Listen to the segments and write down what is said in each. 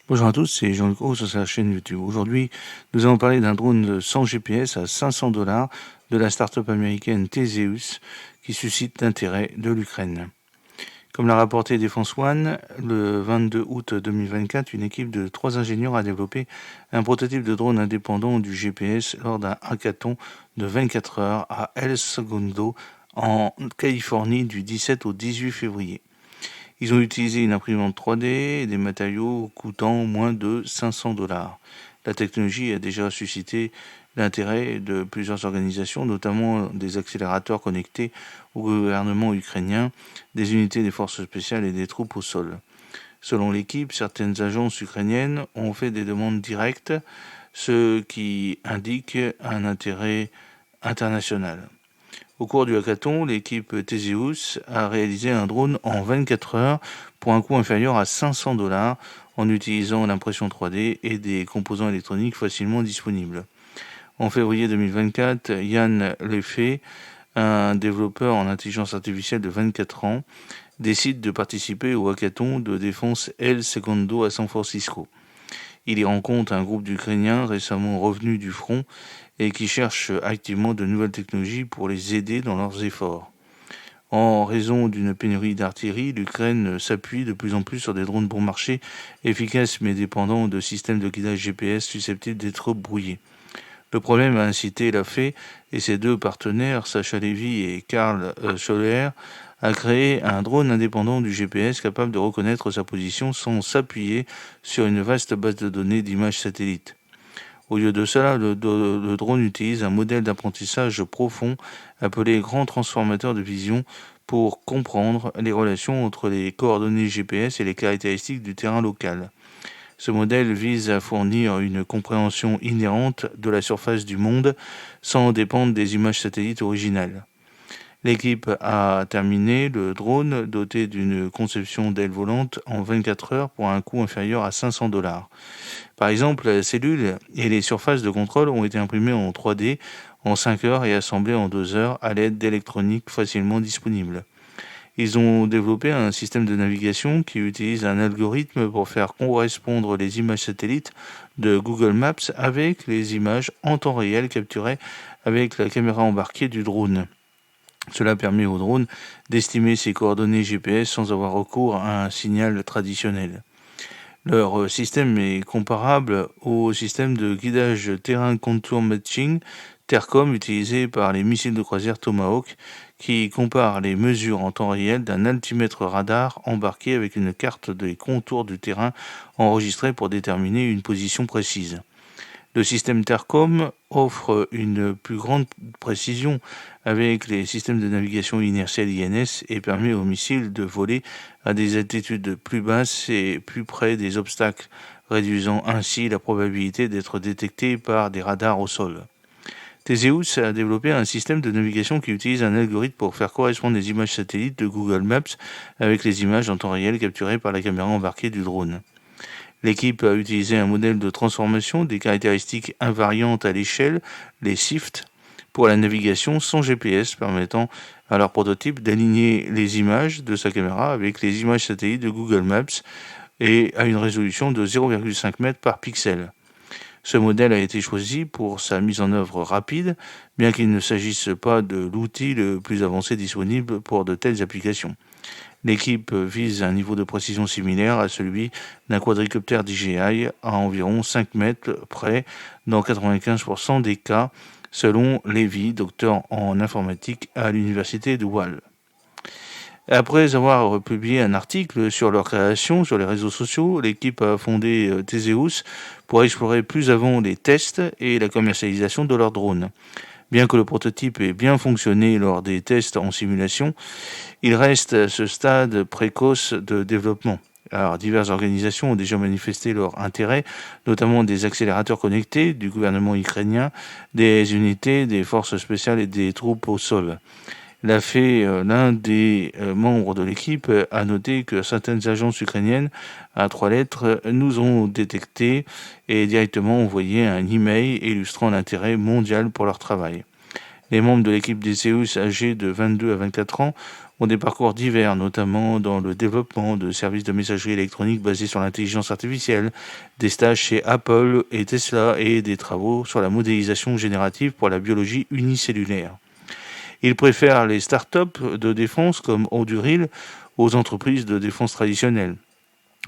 Bonjour à tous, c'est Jean-Luc Roux sur sa chaîne YouTube. Aujourd'hui, nous allons parler d'un drone sans GPS à 500 $ de la start-up américaine Theseus qui suscite l'intérêt de l'Ukraine. Comme l'a rapporté Defense One, le 22 août 2024, une équipe de 3 ingénieurs a développé un prototype de drone indépendant du GPS lors d'un hackathon de 24 heures à El Segundo en Californie du 17 au 18 février. Ils ont utilisé une imprimante 3D et des matériaux coûtant moins de 500 $. La technologie a déjà suscité l'intérêt de plusieurs organisations, notamment des accélérateurs connectés au gouvernement ukrainien, des unités des forces spéciales et des troupes au sol. Selon l'équipe, certaines agences ukrainiennes ont fait des demandes directes, ce qui indique un intérêt international. Au cours du hackathon, l'équipe Theseus a réalisé un drone en 24 heures pour un coût inférieur à 500 $ en utilisant l'impression 3D et des composants électroniques facilement disponibles. En février 2024, Yann Lefebvre, un développeur en intelligence artificielle de 24 ans, décide de participer au hackathon de défense El Segundo à San Francisco. Il y rencontre un groupe d'Ukrainiens récemment revenus du front et qui cherchent activement de nouvelles technologies pour les aider dans leurs efforts. En raison d'une pénurie d'artillerie, l'Ukraine s'appuie de plus en plus sur des drones bon marché, efficaces mais dépendants de systèmes de guidage GPS susceptibles d'être brouillés. Le problème a incité la FE et ses deux partenaires, Sacha Levy et Karl Scholler, à créer un drone indépendant du GPS capable de reconnaître sa position sans s'appuyer sur une vaste base de données d'images satellites. Au lieu de cela, le drone utilise un modèle d'apprentissage profond appelé grand transformateur de vision pour comprendre les relations entre les coordonnées GPS et les caractéristiques du terrain local. Ce modèle vise à fournir une compréhension inhérente de la surface du monde sans dépendre des images satellites originales. L'équipe a terminé le drone doté d'une conception d'aile volante en 24 heures pour un coût inférieur à 500 $. Par exemple, la cellule et les surfaces de contrôle ont été imprimées en 3D en 5 heures et assemblées en 2 heures à l'aide d'électronique facilement disponible. Ils ont développé un système de navigation qui utilise un algorithme pour faire correspondre les images satellites de Google Maps avec les images en temps réel capturées avec la caméra embarquée du drone. Cela permet au drone d'estimer ses coordonnées GPS sans avoir recours à un signal traditionnel. Leur système est comparable au système de guidage terrain contour matching TERCOM utilisé par les missiles de croisière Tomahawk qui compare les mesures en temps réel d'un altimètre radar embarqué avec une carte des contours du terrain enregistrée pour déterminer une position précise. Le système TERCOM offre une plus grande précision avec les systèmes de navigation inertielle INS et permet aux missiles de voler à des altitudes plus basses et plus près des obstacles, réduisant ainsi la probabilité d'être détecté par des radars au sol. Theseus a développé un système de navigation qui utilise un algorithme pour faire correspondre les images satellites de Google Maps avec les images en temps réel capturées par la caméra embarquée du drone. L'équipe a utilisé un modèle de transformation des caractéristiques invariantes à l'échelle, les SIFT, pour la navigation sans GPS, permettant à leur prototype d'aligner les images de sa caméra avec les images satellites de Google Maps et à une résolution de 0,5 m par pixel. Ce modèle a été choisi pour sa mise en œuvre rapide, bien qu'il ne s'agisse pas de l'outil le plus avancé disponible pour de telles applications. L'équipe vise un niveau de précision similaire à celui d'un quadricoptère DJI à environ 5 mètres près dans 95% des cas, selon Levy, docteur en informatique à l'université de Wall. Après avoir publié un article sur leur création sur les réseaux sociaux, l'équipe a fondé Theseus pour explorer plus avant les tests et la commercialisation de leurs drones. Bien que le prototype ait bien fonctionné lors des tests en simulation, il reste à ce stade précoce de développement. Alors, diverses organisations ont déjà manifesté leur intérêt, notamment des accélérateurs connectés du gouvernement ukrainien, des unités des forces spéciales et des troupes au sol. L'un des membres de l'équipe, a noté que certaines agences ukrainiennes à 3 lettres nous ont détectés et directement envoyé un email illustrant l'intérêt mondial pour leur travail. Les membres de l'équipe Theseus âgés de 22 à 24 ans ont des parcours divers, notamment dans le développement de services de messagerie électronique basés sur l'intelligence artificielle, des stages chez Apple et Tesla et des travaux sur la modélisation générative pour la biologie unicellulaire. Ils préfèrent les startups de défense comme Oduril aux entreprises de défense traditionnelles,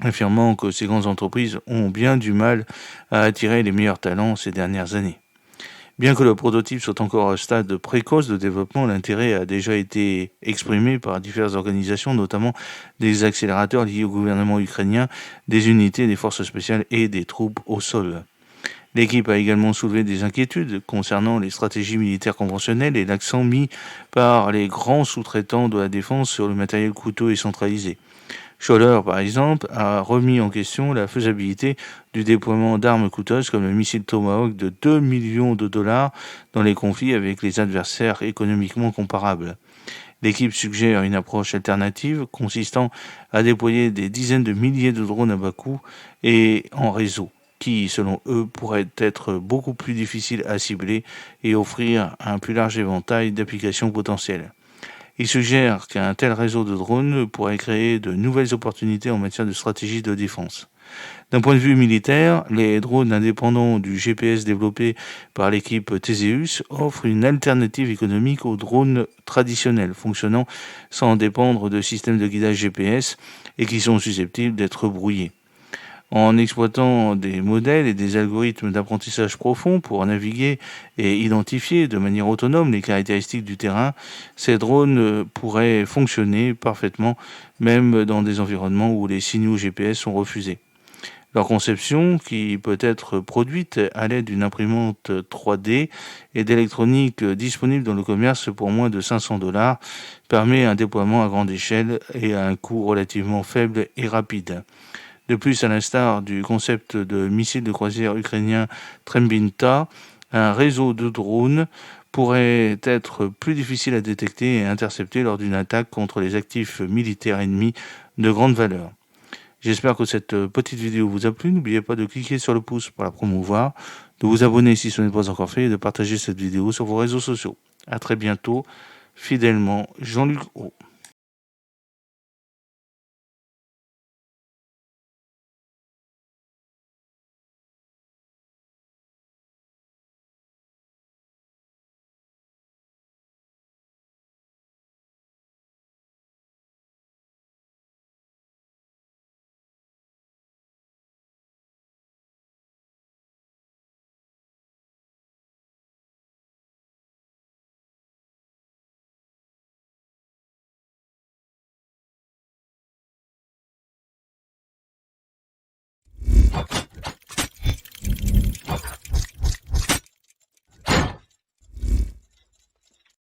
affirmant que ces grandes entreprises ont bien du mal à attirer les meilleurs talents ces dernières années. Bien que le prototype soit encore à un stade précoce de développement, l'intérêt a déjà été exprimé par diverses organisations, notamment des accélérateurs liés au gouvernement ukrainien, des unités des forces spéciales et des troupes au sol. L'équipe a également soulevé des inquiétudes concernant les stratégies militaires conventionnelles et l'accent mis par les grands sous-traitants de la défense sur le matériel coûteux et centralisé. Scholler, par exemple, a remis en question la faisabilité du déploiement d'armes coûteuses comme le missile Tomahawk de 2 millions de dollars dans les conflits avec les adversaires économiquement comparables. L'équipe suggère une approche alternative consistant à déployer des dizaines de milliers de drones à bas coût et en réseau, qui, selon eux, pourraient être beaucoup plus difficiles à cibler et offrir un plus large éventail d'applications potentielles. Il suggère qu'un tel réseau de drones pourrait créer de nouvelles opportunités en matière de stratégie de défense. D'un point de vue militaire, les drones indépendants du GPS développés par l'équipe Theseus offrent une alternative économique aux drones traditionnels, fonctionnant sans dépendre de systèmes de guidage GPS et qui sont susceptibles d'être brouillés. En exploitant des modèles et des algorithmes d'apprentissage profond pour naviguer et identifier de manière autonome les caractéristiques du terrain, ces drones pourraient fonctionner parfaitement, même dans des environnements où les signaux GPS sont refusés. Leur conception, qui peut être produite à l'aide d'une imprimante 3D et d'électronique disponible dans le commerce pour moins de 500 $, permet un déploiement à grande échelle et à un coût relativement faible et rapide. De plus, à l'instar du concept de missile de croisière ukrainien Trembinta, un réseau de drones pourrait être plus difficile à détecter et intercepter lors d'une attaque contre les actifs militaires ennemis de grande valeur. J'espère que cette petite vidéo vous a plu. N'oubliez pas de cliquer sur le pouce pour la promouvoir, de vous abonner si ce n'est pas encore fait et de partager cette vidéo sur vos réseaux sociaux. À très bientôt. Fidèlement, Jean-Luc Haut.